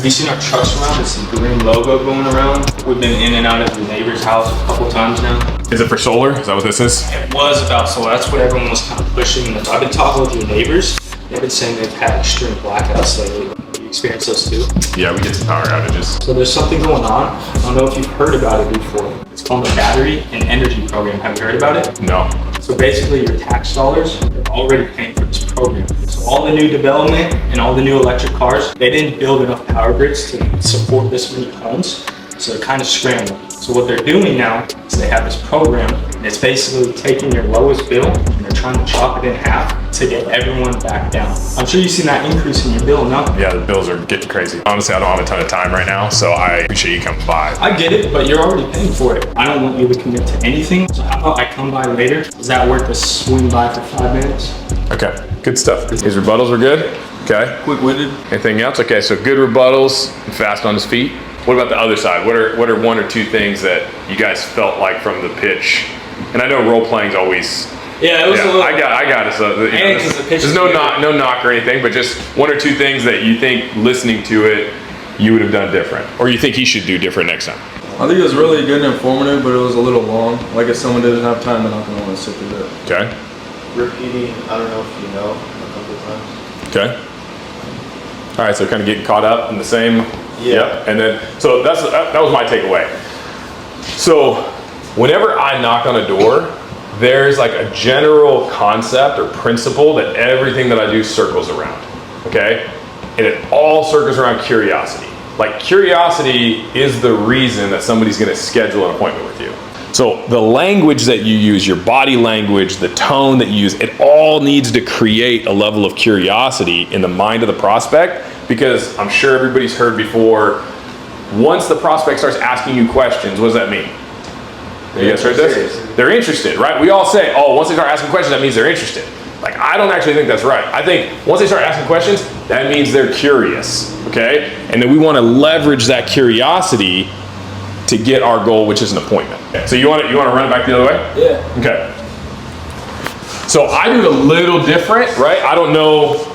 Have you seen our trucks around? It's the green logo going around. We've been in and out of your neighbor's house a couple times now. Is it for solar? Is that what this is? It was about solar. That's what everyone was kind of pushing. I've been talking with your neighbors. They've been saying they've had extreme blackouts lately. You experience those too? Yeah, we get some power outages. So there's something going on. I don't know if you've heard about it before. It's called the Battery and Energy Program. Have you heard about it? No. So basically your tax dollars are already paying for this program. So all the new development and all the new electric cars, they didn't build enough power grids to support this many homes. So they're kind of scrambling. So what they're doing now is they have this program and it's basically taking your lowest bill and they're trying to chop it in half to get everyone back down. I'm sure you've seen that increase in your bill, no? Yeah, the bills are getting crazy. Honestly, I don't have a ton of time right now, so I appreciate you coming by. I get it, but you're already paying for it. I don't want you to commit to anything. So how about I come by later? Is that worth a swing by for 5 minutes? Okay, good stuff. His rebuttals were good? Okay. Quick-witted. Anything else? Okay, so good rebuttals and fast on his feet. What about the other side? What are one or two things that you guys felt like from the pitch? And I know role playing's always. Yeah, it was a little. I got it. So there's no knock or anything, but just one or two things that you think listening to it you would have done different, or you think he should do different next time. I think it was really good and informative, but it was a little long. Like if someone doesn't have time, they're not going to want to sit through it. Okay. Repeating, I don't know if you know, a couple times. Okay. All right, so kind of getting caught up in the same. Yeah. Yep. And then, so that was my takeaway. So whenever I knock on a door, there's like a general concept or principle that everything that I do circles around, okay? And it all circles around curiosity. Like curiosity is the reason that somebody's gonna schedule an appointment with you. So the language that you use, your body language, the tone that you use, it all needs to create a level of curiosity in the mind of the prospect, because I'm sure everybody's heard before, once the prospect starts asking you questions, what does that mean? You guys heard this? They're interested, right? We all say, oh, once they start asking questions, that means they're interested. Like, I don't actually think that's right. I think once they start asking questions, that means they're curious, okay? And then we want to leverage that curiosity to get our goal, which is an appointment. Okay. So you want to run it back the other way? Yeah. Okay. So I do it a little different, right? I don't know.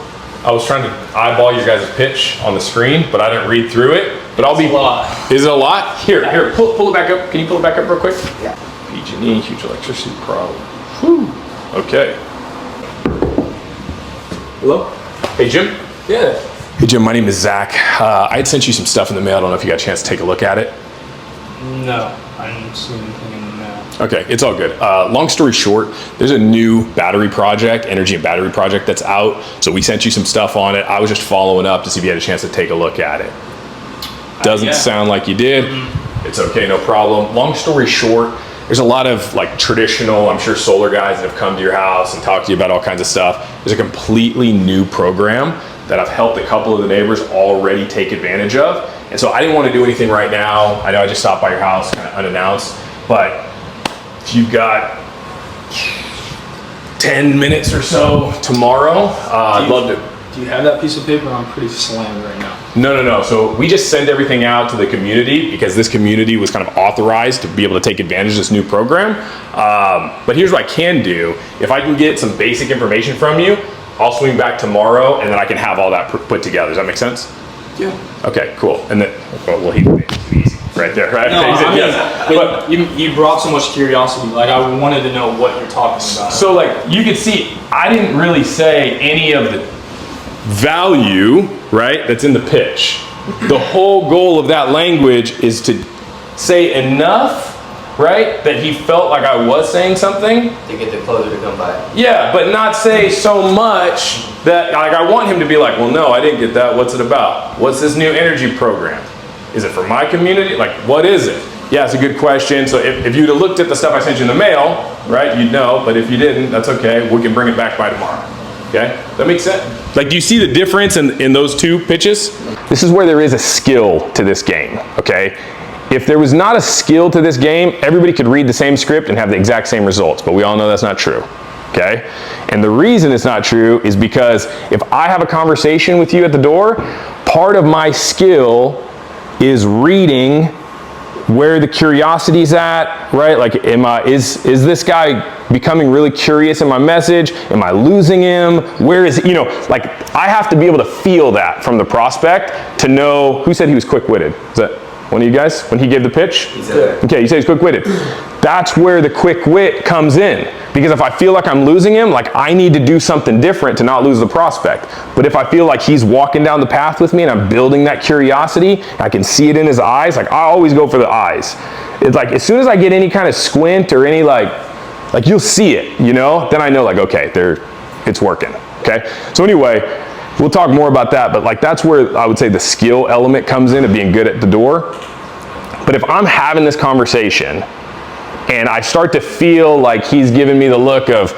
I was trying to eyeball your guys' pitch on the screen, but I didn't read through it. But I'll be. It's a lot. Is it a lot? Here, pull it back up. Can you pull it back up real quick? Yeah. PG&E, huge electricity problem. Whew. Okay. Hello? Hey, Jim. Yeah. Hey, Jim, my name is Zach. I had sent you some stuff in the mail. I don't know if you got a chance to take a look at it. No, I didn't see anything in the mail. Okay, it's all good. Long story short, there's a new battery project, energy and battery project that's out. So we sent you some stuff on it. I was just following up to see if you had a chance to take a look at it. Doesn't sound like you did. It's okay, no problem. Long story short, there's a lot of like traditional, I'm sure solar guys that have come to your house and talked to you about all kinds of stuff. There's a completely new program that I've helped a couple of the neighbors already take advantage of. And so I didn't want to do anything right now. I know I just stopped by your house kind of unannounced, but if you've got 10 minutes or so tomorrow, I'd love to. Do you have that piece of paper? I'm pretty slammed right now. No. So we just send everything out to the community because this community was kind of authorized to be able to take advantage of this new program. But here's what I can do. If I can get some basic information from you, I'll swing back tomorrow and then I can have all that put together. Does that make sense? Yeah. Okay, cool. And then, well, he made it easy right there, right? No, He said I mean, yes. but you brought so much curiosity. Like I wanted to know what you're talking about. So like you can see, I didn't really say any of the value, right, that's in the pitch. The whole goal of that language is to say enough, right, that he felt like I was saying something. To get the closer to come by. Yeah, but not say so much that like I want him to be like, well, no, I didn't get that. What's it about? What's this new energy program? Is it for my community? Like, what is it? Yeah, it's a good question. So if you'd have looked at the stuff I sent you in the mail, right, you'd know. But if you didn't, that's okay. We can bring it back by tomorrow. Okay? That makes sense? Like, do you see the difference in those two pitches? This is where there is a skill to this game, okay? If there was not a skill to this game, everybody could read the same script and have the exact same results, but we all know that's not true, okay? And the reason it's not true is because if I have a conversation with you at the door, part of my skill is reading where the curiosity's at, right? Like, is this guy becoming really curious in my message? Am I losing him? Where is he? You know, like I have to be able to feel that from the prospect to know. Who said he was quick-witted? Is that one of you guys? When he gave the pitch? Okay, you said he's quick-witted. That's where the quick wit comes in. Because if I feel like I'm losing him, like I need to do something different to not lose the prospect. But if I feel like he's walking down the path with me and I'm building that curiosity, I can see it in his eyes, like I always go for the eyes. It's like as soon as I get any kind of squint or any like you'll see it, you know, then I know like, okay, it's working, okay? So anyway, we'll talk more about that, but like that's where I would say the skill element comes in of being good at the door. But if I'm having this conversation and I start to feel like he's giving me the look of,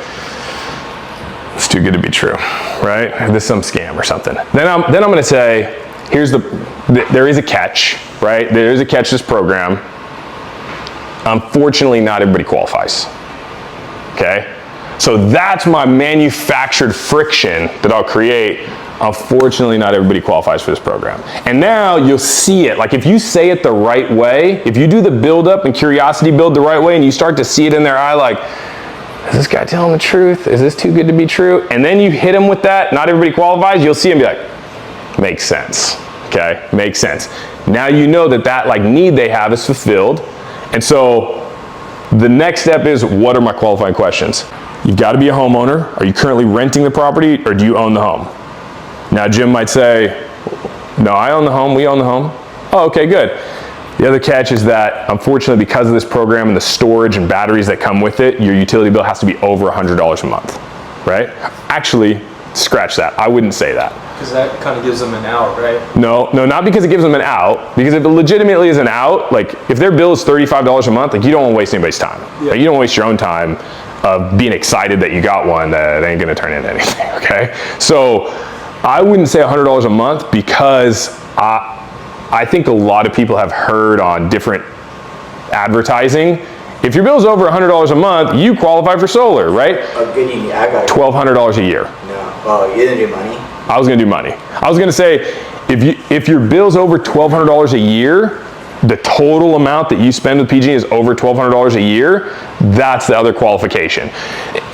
it's too good to be true, right? This is some scam or something. Then I'm gonna say, there is a catch, right? There is a catch to this program. Unfortunately, not everybody qualifies, okay? So that's my manufactured friction that I'll create. Unfortunately, not everybody qualifies for this program. And now you'll see it. Like if you say it the right way, if you do the build up and curiosity build the right way and you start to see it in their eye like, is this guy telling the truth? Is this too good to be true? And then you hit him with that, not everybody qualifies, you'll see him be like, makes sense, okay? Makes sense. Now you know that like need they have is fulfilled. And so the next step is, what are my qualifying questions? You've got to be a homeowner. Are you currently renting the property or do you own the home? Now Jim might say, no, I own the home, we own the home. Oh, okay, good. The other catch is that unfortunately because of this program and the storage and batteries that come with it, your utility bill has to be over $100 a month, right? Actually, scratch that, I wouldn't say that. Because that kind of gives them an out, right? No, not because it gives them an out, because if it legitimately is an out, like if their bill is $35 a month, like you don't want to waste anybody's time. Yeah. Like, you don't waste your own time of being excited that you got one that ain't gonna turn into anything, okay? So I wouldn't say $100 a month because I think a lot of people have heard on different advertising, if your bill's over $100 a month, you qualify for solar, right? Oh, good evening. I got $1,200 a year. No. Oh, you didn't do money? I was gonna do money. I was gonna say, if your bill's over $1,200 a year, the total amount that you spend with PG is over $1,200 a year, that's the other qualification.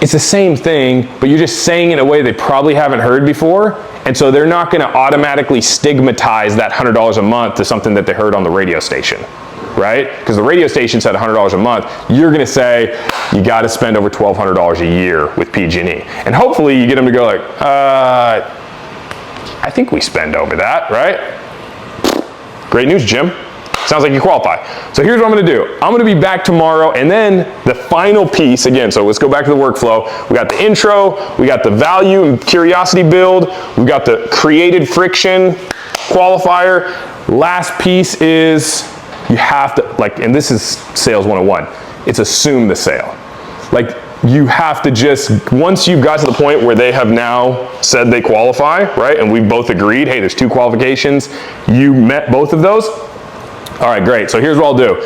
It's the same thing, but you're just saying it in a way they probably haven't heard before, and so they're not gonna automatically stigmatize that $100 a month to something that they heard on the radio station, right? Because the radio station said $100 a month, you're gonna say, you gotta spend over $1,200 a year with PG&E. And hopefully you get them to go like, I think we spend over that, right? Great news, Jim. Sounds like you qualify. So here's what I'm gonna do. I'm gonna be back tomorrow, and then the final piece, again, so let's go back to the workflow. We got the intro, we got the value and curiosity build, we got the created friction qualifier. Last piece is you have to, like, and this is sales 101, it's assume the sale. Like, you have to just, once you've got to the point where they have now said they qualify, right, and we've both agreed, hey, there's 2 qualifications, you met both of those, all right, great. So here's what I'll do.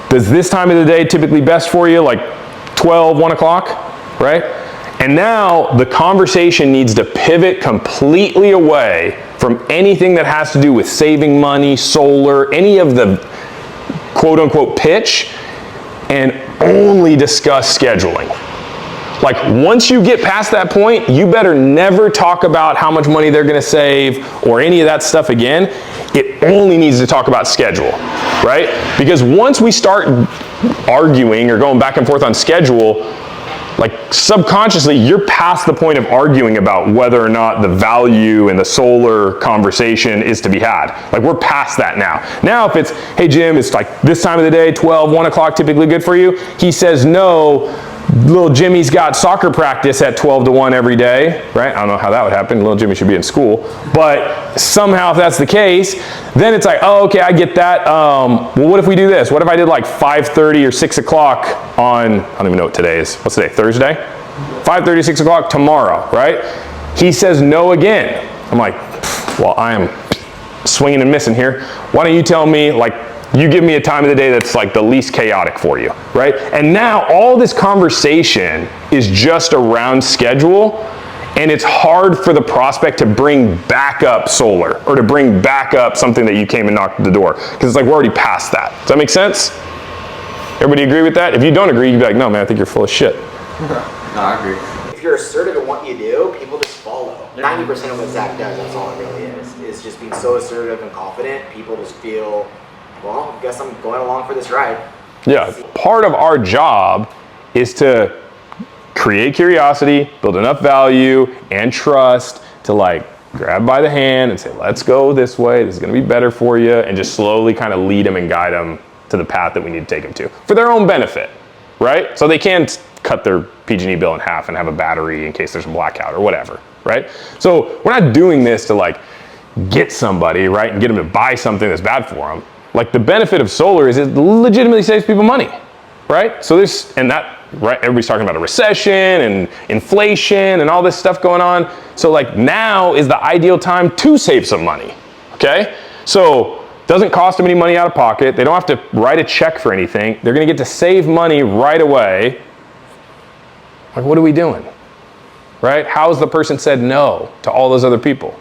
Does this time of the day typically best for you, like 12, 1 o'clock, right? And now the conversation needs to pivot completely away from anything that has to do with saving money, solar, any of the quote unquote pitch, and only discuss scheduling. Like once you get past that point, you better never talk about how much money they're gonna save or any of that stuff again. It only needs to talk about schedule, right? Because once we start arguing or going back and forth on schedule, like subconsciously, you're past the point of arguing about whether or not the value and the solar conversation is to be had. Like we're past that now. Now if it's, hey Jim, it's like this time of the day, 12, 1 o'clock typically good for you. He says no, little Jimmy's got soccer practice at 12 to 1 every day, right? I don't know how that would happen. Little Jimmy should be in school. But somehow if that's the case, then it's like, oh, okay, I get that. Well, what if we do this? What if I did like 5:30 or 6 o'clock on, I don't even know what today is. What's today, Thursday? 5:30, 6 o'clock tomorrow, right? He says no again. I'm like, well, I am swinging and missing here. Why don't you tell me, like, you give me a time of the day that's like the least chaotic for you, right? And now all this conversation is just around schedule, and it's hard for the prospect to bring back up solar or to bring back up something that you came and knocked at the door, because it's like we're already past that. Does that make sense? Everybody agree with that? If you don't agree, you'd be like, no man, I think you're full of shit. No, I agree. If you're assertive in what you do, people just follow. 90% of what Zach does, that's all it really is just being so assertive and confident. People just feel, well, I guess I'm going along for this ride. Yeah, part of our job is to create curiosity, build enough value and trust to like grab by the hand and say, let's go this way, this is gonna be better for you, and just slowly kind of lead them and guide them to the path that we need to take them to for their own benefit, right? So they can cut their PG&E bill in half and have a battery in case there's a blackout or whatever, right? So we're not doing this to like get somebody, right, and get them to buy something that's bad for them. Like the benefit of solar is it legitimately saves people money, right? So there's, and that, right, everybody's talking about a recession and inflation and all this stuff going on. So like now is the ideal time to save some money, okay? So doesn't cost them any money out of pocket. They don't have to write a check for anything. They're gonna get to save money right away. Like, what are we doing, right? How's the person said no to all those other people?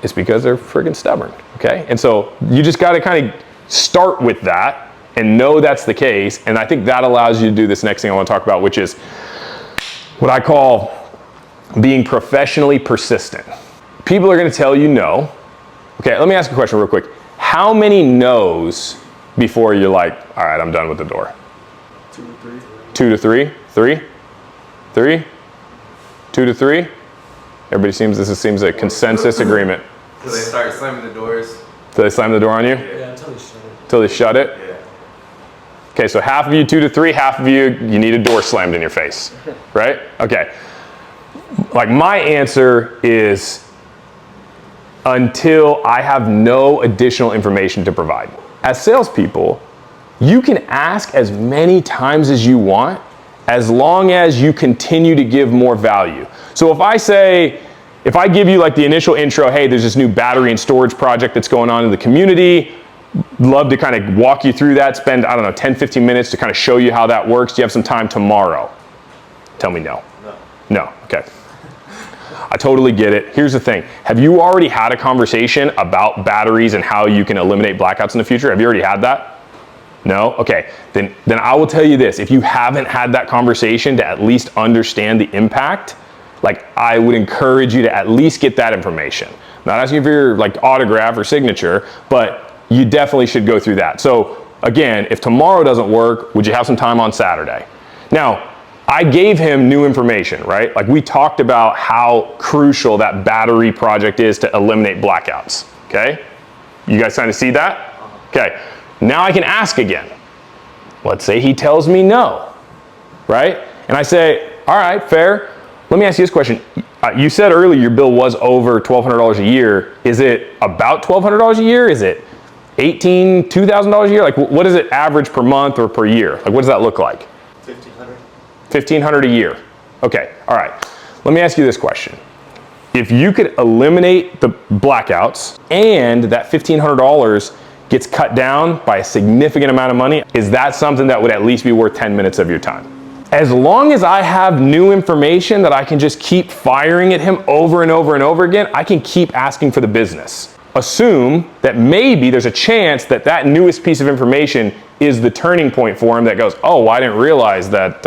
It's because they're friggin' stubborn, okay? And so you just gotta kind of start with that and know that's the case. And I think that allows you to do this next thing I wanna talk about, which is what I call being professionally persistent. People are gonna tell you no. Okay, let me ask you a question real quick. How many no's before you're like, all right, I'm done with the door? 2 to 3. 2 to 3? 3? 3? 2 to 3? Everybody seems a consensus agreement. So they start slamming the doors. Do they slam the door on you? Yeah, until they shut it. Till they shut it? Yeah. Okay, so half of you 2 to 3, half of you need a door slammed in your face, right? Okay. Like my answer is until I have no additional information to provide. As salespeople, you can ask as many times as you want as long as you continue to give more value. So if I give you like the initial intro, hey, there's this new battery and storage project that's going on in the community, love to kind of walk you through that, spend, I don't know, 10, 15 minutes to kind of show you how that works. Do you have some time tomorrow? Tell me no. No, okay. I totally get it. Here's the thing. Have you already had a conversation about batteries and how you can eliminate blackouts in the future? Have you already had that? No? Okay. Then I will tell you this. If you haven't had that conversation to at least understand the impact, like I would encourage you to at least get that information. I'm not asking for your like autograph or signature, but you definitely should go through that. So again, if tomorrow doesn't work, would you have some time on Saturday? Now, I gave him new information, right? Like we talked about how crucial that battery project is to eliminate blackouts, okay? You guys kind of see that? Okay, now I can ask again. Let's say he tells me no, right? And I say, all right, fair. Let me ask you this question. You said earlier your bill was over $1,200 a year. Is it about $1,200 a year? Is it $2,000 a year? Like what does it average per month or per year? Like what does that look like? 1,500. $1,500 a year. Okay, all right. Let me ask you this question. If you could eliminate the blackouts and that $1,500 gets cut down by a significant amount of money, is that something that would at least be worth 10 minutes of your time? As long as I have new information that I can just keep firing at him over and over and over again, I can keep asking for the business. Assume that maybe there's a chance that that newest piece of information is the turning point for him that goes, oh, well, I didn't realize that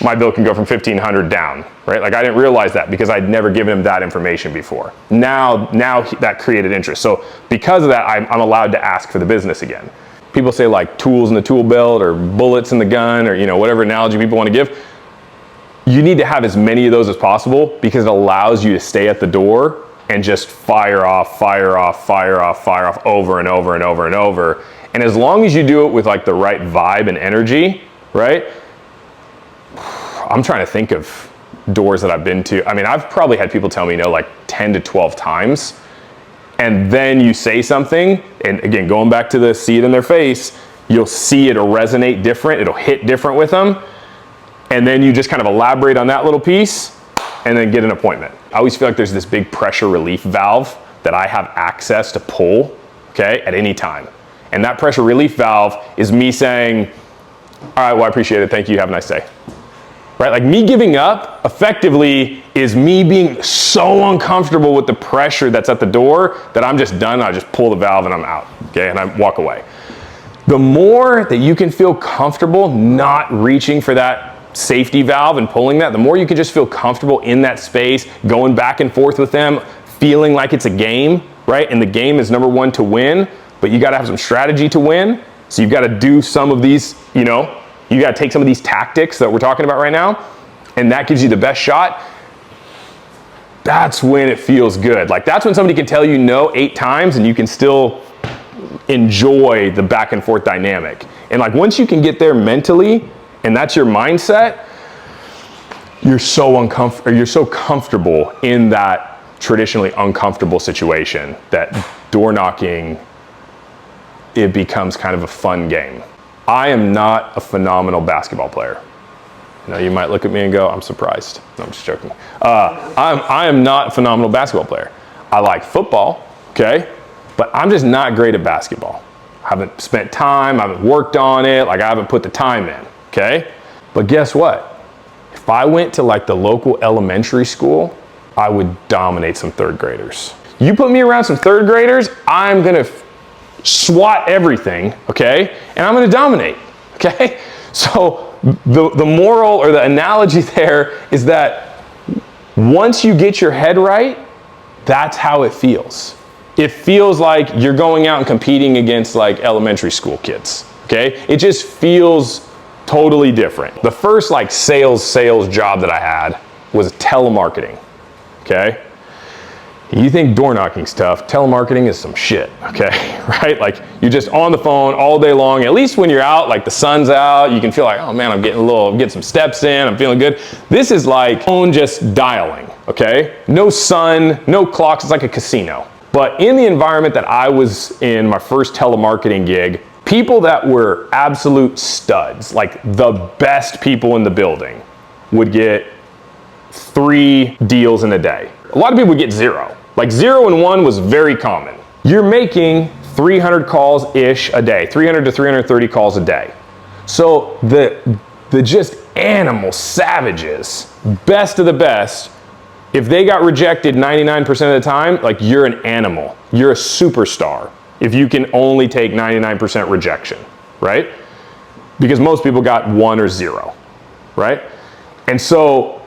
my bill can go from $1,500 down, right? Like I didn't realize that because I'd never given him that information before. Now that created interest. So because of that, I'm allowed to ask for the business again. People say like tools in the tool belt or bullets in the gun or whatever analogy people want to give. You need to have as many of those as possible because it allows you to stay at the door and just fire off over and over and over and over. And as long as you do it with like the right vibe and energy, right? I'm trying to think of doors that I've been to. I mean, I've probably had people tell me no like 10 to 12 times. And then you say something, and again, going back to the see it in their face, you'll see it'll resonate different, it'll hit different with them. And then you just kind of elaborate on that little piece and then get an appointment. I always feel like there's this big pressure relief valve that I have access to pull, okay, at any time. And that pressure relief valve is me saying, all right, well, I appreciate it. Thank you. Have a nice day. Right? Like me giving up effectively is me being so uncomfortable with the pressure that's at the door that I'm just done. I just pull the valve and I'm out. Okay. And I walk away. The more that you can feel comfortable not reaching for that safety valve and pulling that, the more you can just feel comfortable in that space, going back and forth with them, feeling like it's a game, right? And the game is number one to win, but you gotta have some strategy to win. So you've gotta do some of these, you gotta take some of these tactics that we're talking about right now, and that gives you the best shot. That's when it feels good. Like that's when somebody can tell you no 8 times and you can still enjoy the back and forth dynamic. And like once you can get there mentally, and that's your mindset, you're so comfortable in that traditionally uncomfortable situation that door knocking, it becomes kind of a fun game. I am not a phenomenal basketball player. You might look at me and go, I'm surprised. No, I'm just joking. I am not a phenomenal basketball player. I like football, okay? But I'm just not great at basketball. I haven't spent time, I haven't worked on it, like I haven't put the time in, okay? But guess what? If I went to like the local elementary school, I would dominate some 3rd graders. You put me around some 3rd graders, I'm gonna swat everything, okay? And I'm gonna dominate, okay? So the moral or the analogy there is that once you get your head right, that's how it feels. It feels like you're going out and competing against like elementary school kids, okay? It just feels totally different. The first like sales job that I had was telemarketing, okay? You think door knocking's tough, telemarketing is some shit, okay, right? Like you're just on the phone all day long. At least when you're out, like the sun's out, you can feel like, oh man, I'm getting some steps in, I'm feeling good. This is like phone just dialing, okay? No sun, no clocks, it's like a casino. But in the environment that I was in, my first telemarketing gig, people that were absolute studs, like the best people in the building, would get 3 deals in a day. A lot of people would get 0. Like 0 and 1 was very common. You're making 300 calls-ish a day, 300 to 330 calls a day. So the just animal savages, best of the best, if they got rejected 99% of the time, like you're an animal. You're a superstar if you can only take 99% rejection, right? Because most people got 1 or 0, right? And so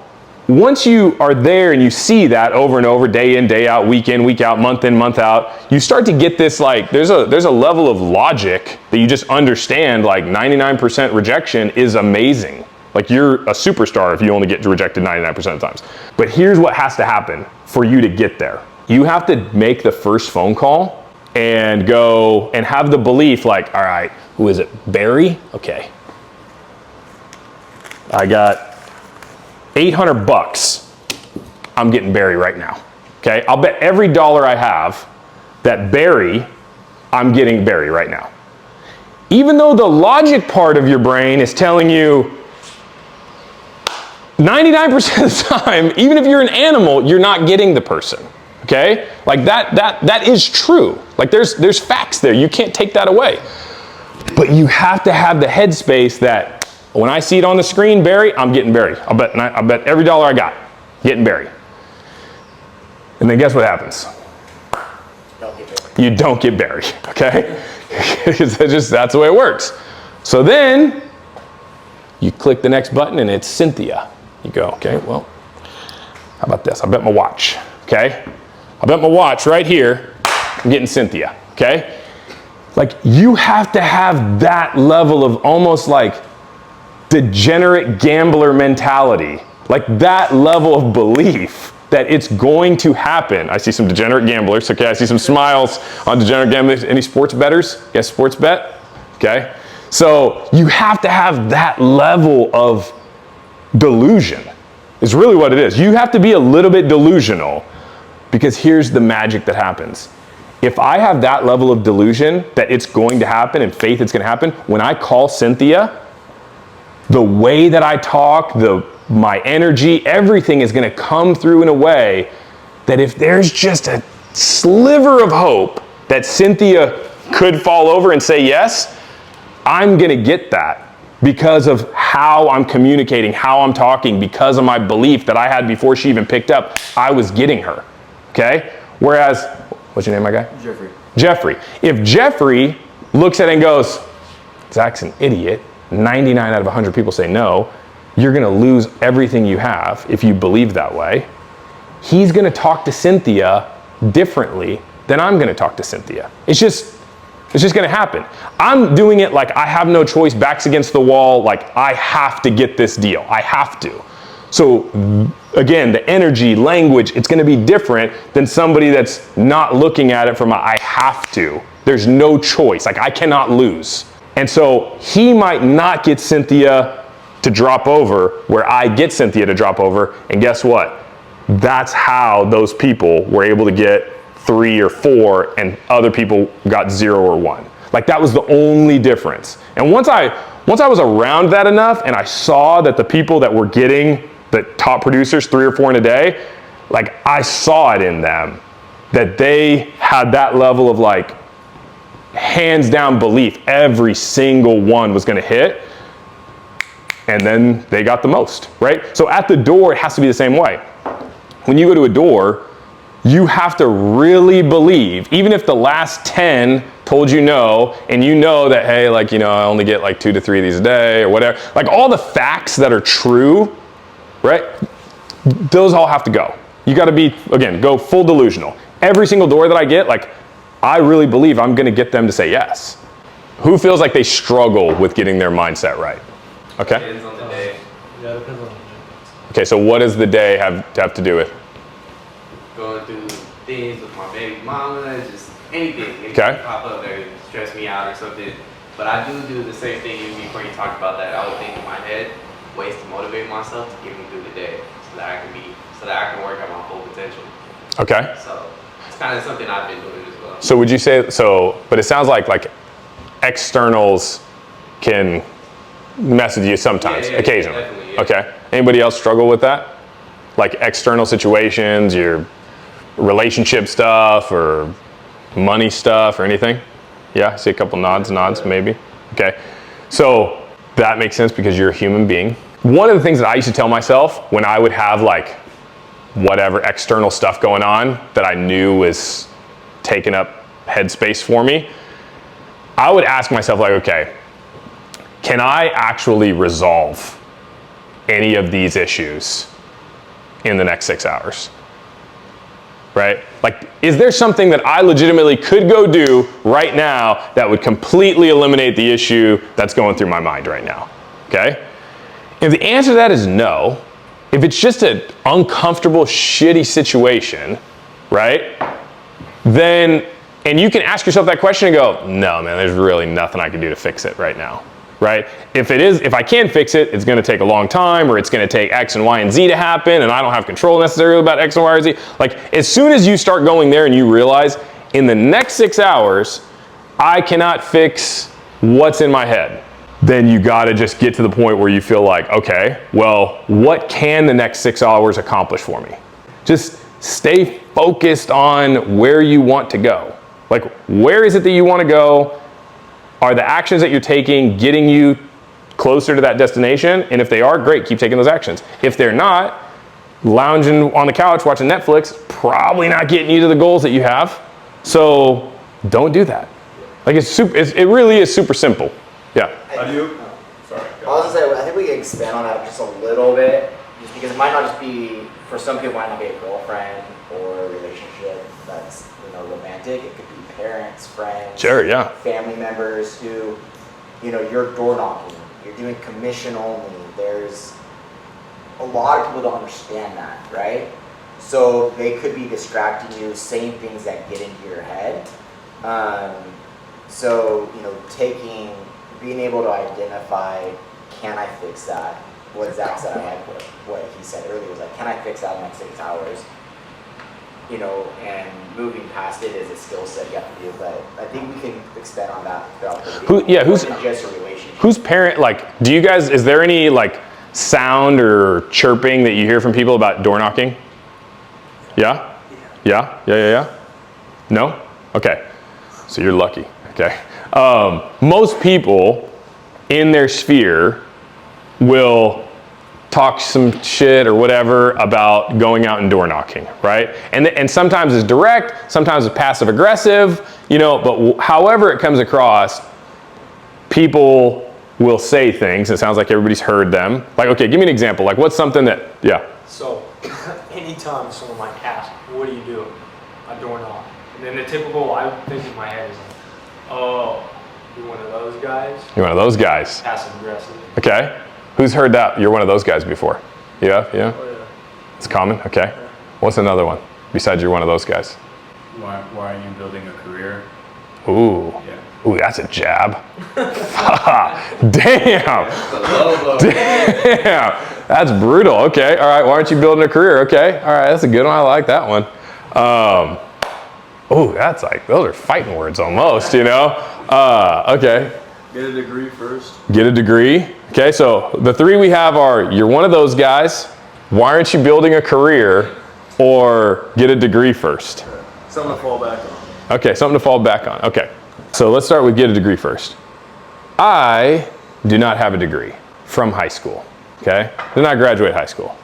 once you are there and you see that over and over, day in, day out, week in, week out, month in, month out, you start to get this like, there's a level of logic that you just understand, like 99% rejection is amazing. Like you're a superstar if you only get rejected 99% of the times. But here's what has to happen for you to get there. You have to make the first phone call and go and have the belief like, all right, who is it? Barry? Okay. I got $800. I'm getting Barry right now. Okay. I'll bet every dollar I have that Barry, I'm getting Barry right now. Even though the logic part of your brain is telling you 99% of the time, even if you're an animal, you're not getting the person. Okay? Like that is true. Like there's facts there. You can't take that away. But you have to have the headspace that when I see it on the screen, Barry, I'm getting Barry. I bet every dollar I got, getting Barry. And then guess what happens? You don't get Barry, okay? That's the way it works. So then you click the next button and it's Cynthia. You go, okay, well, how about this? I bet my watch, okay? I bet my watch right here, I'm getting Cynthia, okay? Like you have to have that level of almost like degenerate gambler mentality, like that level of belief that it's going to happen. I see some degenerate gamblers, okay? I see some smiles on degenerate gamblers. Any sports bettors? Yes, sports bet? Okay? So you have to have that level of delusion is really what it is. You have to be a little bit delusional because here's the magic that happens. If I have that level of delusion that it's going to happen and faith it's going to happen, when I call Cynthia, the way that I talk, my energy, everything is going to come through in a way that if there's just a sliver of hope that Cynthia could fall over and say yes, I'm going to get that because of how I'm communicating, how I'm talking, because of my belief that I had before she even picked up, I was getting her, okay? Whereas, what's your name, my guy? Jeffrey. Jeffrey. If Jeffrey looks at it and goes, Zach's an idiot, 99 out of 100 people say no, you're gonna lose everything you have if you believe that way. He's gonna talk to Cynthia differently than I'm gonna talk to Cynthia. It's just gonna happen. I'm doing it like I have no choice, backs against the wall, like I have to get this deal, I have to. So again, the energy, language, it's gonna be different than somebody that's not looking at it from a I have to. There's no choice, like I cannot lose. And so he might not get Cynthia to drop over where I get Cynthia to drop over, and guess what? That's how those people were able to get 3 or 4 and other people got 0 or 1. Like that was the only difference. And once I was around that enough and I saw that the people that were getting the top producers 3 or 4 in a day, like I saw it in them that they had that level of like hands down belief every single one was gonna hit, and then they got the most, right? So at the door, it has to be the same way. When you go to a door, you have to really believe, even if the last 10 told you no, and you know that, hey, like, you know, I only get like 2 to 3 of these a day or whatever, like all the facts that are true, right? Those all have to go. You gotta be, again, go full delusional. Every single door that I get, like, I really believe I'm gonna get them to say yes. Who feels like they struggle with getting their mindset right? Okay. Depends on the day. Yeah, it depends on the day. Okay, so what does the day have to do with? Going through things with my baby mama, just anything. Anything Okay. pop up that would stress me out or something. But I do the same thing you before you talked about that. I would think in my head ways to motivate myself to get me through the day so that I can work at my full potential. Okay. So it's kind of something I've been doing as well. So would you say, so, but it sounds like externals can mess with you sometimes, Yeah, occasionally. definitely, yeah. Okay. Anybody else struggle with that? Like external situations, your relationship stuff or money stuff or anything? Yeah, I see a couple nods, maybe. Okay. So that makes sense because you're a human being. One of the things that I used to tell myself when I would have like whatever external stuff going on that I knew was taking up headspace for me, I would ask myself like, okay, can I actually resolve any of these issues in the next 6 hours? Right? Like, is there something that I legitimately could go do right now that would completely eliminate the issue that's going through my mind right now? Okay? If the answer to that is no, if it's just an uncomfortable, shitty situation, right? Then, and you can ask yourself that question and go, no, man, there's really nothing I can do to fix it right now, right? If I can fix it, it's gonna take a long time, or it's gonna take X and Y and Z to happen, and I don't have control necessarily about X and Y or Z. Like, as soon as you start going there and you realize, in the next 6 hours, I cannot fix what's in my head, then you gotta just get to the point where you feel like, okay, well, what can the next 6 hours accomplish for me? Just stay focused on where you want to go. Like, where is it that you wanna go? Are the actions that you're taking getting you closer to that destination? And if they are, great, keep taking those actions. If they're not, lounging on the couch watching Netflix, probably not getting you to the goals that you have. So don't do that. Like, it really is super simple. Yeah. How do you? Sorry. I was gonna say, I think we can expand on that just a little bit, just because it might not just be, for some people, it might not be a girlfriend or a relationship that's, romantic. It could be parents, friends, Sure, yeah. family members who, you're door knocking, you're doing commission only. There's a lot of people don't understand that, right? So they could be distracting you, saying things that get into your head. So, being able to identify, can I fix that? What Zach said, I like what he said earlier, was like, can I fix that in the next 6 hours? And moving past it is a skill set you have to do, but I think we can expand on that throughout the video. Who's just a relationship. Who's parent, like, is there any like sound or chirping that you hear from people about door knocking? Yeah? Yeah? No? Okay. So you're lucky, okay? Most people in their sphere will talk some shit or whatever about going out and door knocking, right? And sometimes it's direct, sometimes it's passive aggressive, but however it comes across, people will say things. It sounds like everybody's heard them. Like, okay, give me an example. Like, what's something that, yeah. So, anytime someone like asks, what do you do? A doorknob. And then the typical, I think in my head is like, oh, you're one of those guys? You're one of those guys. Passive aggressive. Okay. Who's heard that? You're one of those guys before? Yeah, yeah? Oh, yeah. It's common? Okay. What's another one besides you're one of those guys? Why are you building a career? Ooh. Yeah. Ooh, that's a jab. Damn. Damn. That's brutal. Okay. All right. Why aren't you building a career? Okay. All right. That's a good one. I like that one. Oh, that's like, those are fighting words almost, you know? Okay. Get a degree first. Get a degree. Okay. So the three we have are, you're one of those guys. Why aren't you building a career? Or get a degree first. Something to fall back on. Okay, something to fall back on. Okay, so let's start with get a degree first. I do not have a degree from high school, okay? Did not graduate high school.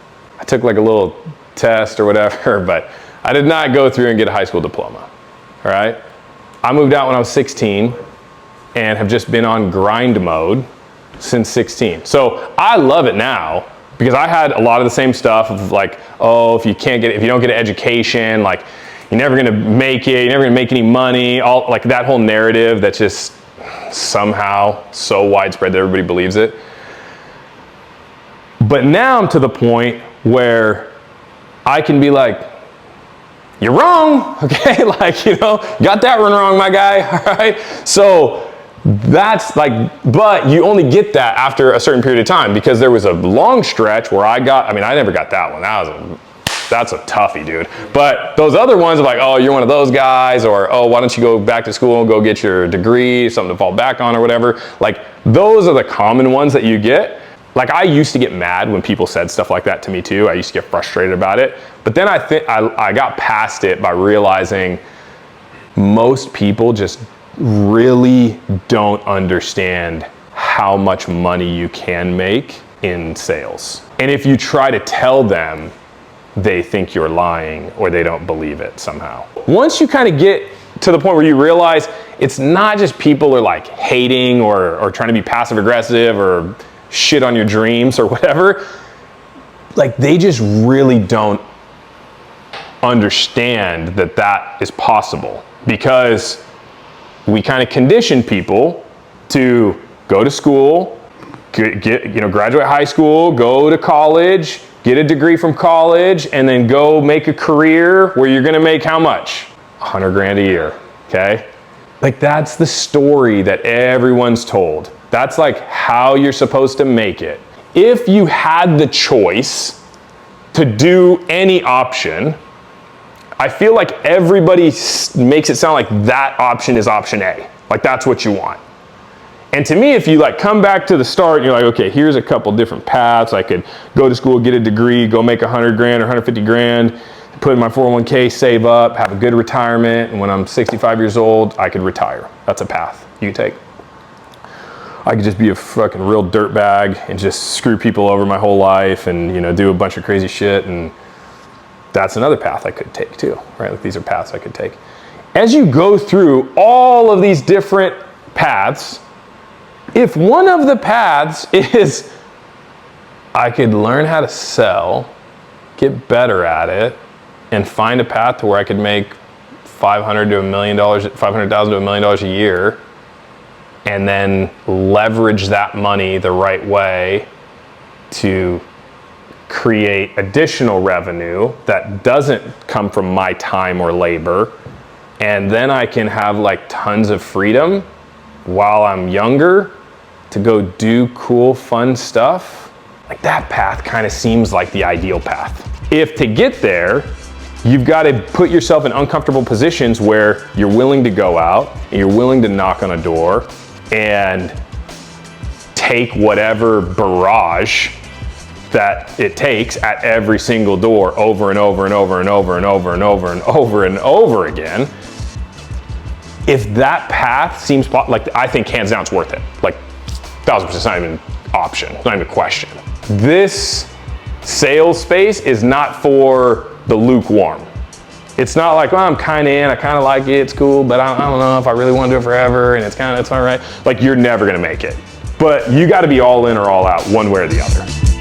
I took like a little test or whatever, but I did not go through and get a high school diploma, all right? I moved out when I was 16 and have just been on grind mode since 16. So I love it now, because I had a lot of the same stuff of like, oh, if you don't get an education, like you're never gonna make it, you're never gonna make any money, all like that whole narrative that's just somehow so widespread that everybody believes it. But now I'm to the point where I can be like, you're wrong, okay? Like, you know, got that one wrong, my guy, all right? So that's like, but you only get that after a certain period of time, because there was a long stretch where I never got that one. That's a toughie, dude. But those other ones are like, oh, you're one of those guys, or oh, why don't you go back to school and go get your degree, something to fall back on or whatever. Like those are the common ones that you get. Like I used to get mad when people said stuff like that to me too. I used to get frustrated about it. But then I got past it by realizing most people just really don't understand how much money you can make in sales. And if you try to tell them, they think you're lying or they don't believe it somehow. Once you kind of get to the point where you realize it's not just people are like hating or trying to be passive aggressive or shit on your dreams or whatever, like they just really don't understand that that is possible, because we kind of condition people to go to school, graduate high school, go to college, get a degree from college, and then go make a career where you're gonna make how much? 100 grand a year, okay? Like that's the story that everyone's told. That's like how you're supposed to make it. If you had the choice to do any option, I feel like everybody makes it sound like that option is option A. Like that's what you want. And to me, if you like come back to the start and you're like, okay, here's a couple different paths. I could go to school, get a degree, go make 100 grand or 150 grand, put in my 401k, save up, have a good retirement. And when I'm 65 years old, I could retire. That's a path you can take. I could just be a fucking real dirtbag and just screw people over my whole life and, do a bunch of crazy shit. And that's another path I could take too, right? Like these are paths I could take. As you go through all of these different paths, if one of the paths is I could learn how to sell, get better at it, and find a path to where I could make $500,000 to $1 million a year, and then leverage that money the right way to create additional revenue that doesn't come from my time or labor, and then I can have like tons of freedom while I'm younger to go do cool, fun stuff. Like that path kind of seems like the ideal path. If to get there, you've got to put yourself in uncomfortable positions where you're willing to go out and you're willing to knock on a door and take whatever barrage that it takes at every single door over and over and over and over and over and over and over and over again. If that path seems like, I think hands down it's worth it. Like 1,000%, it's not even an option, it's not even a question. This sales space is not for the lukewarm. It's not like, well, I'm kind of in, I kind of like it, it's cool, but I don't know if I really want to do it forever, and it's all right. Like, you're never gonna make it. But you got to be all in or all out, one way or the other.